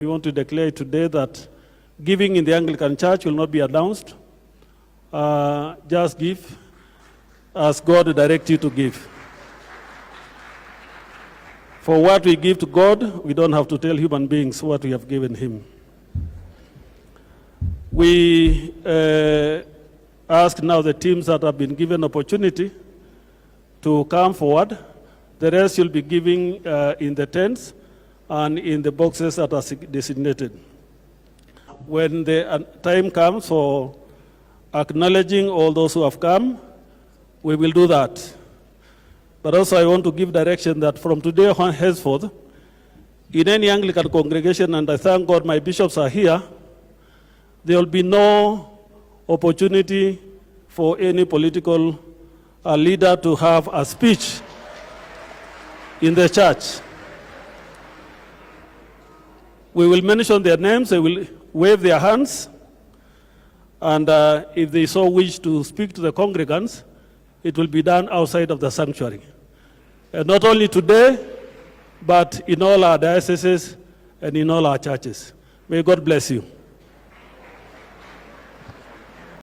We want to declare today that giving in the Anglican Church will not be announced. Just give as God directs you to give. For what we give to God, we don't have to tell human beings what we have given him. We ask now the teams that have been given opportunity to come forward. The rest will be giving in the tents and in the boxes that are designated. When the time comes for acknowledging all those who have come, we will do that. But also I want to give direction that from today on henceforth, in any Anglican congregation, and I thank God my bishops are here, there will be no opportunity for any political leader to have a speech in the church. We will mention their names, they will wave their hands, and if they so wish to speak to the congregants, it will be done outside of the sanctuary. Not only today, but in all our dioceses and in all our churches. May God bless you.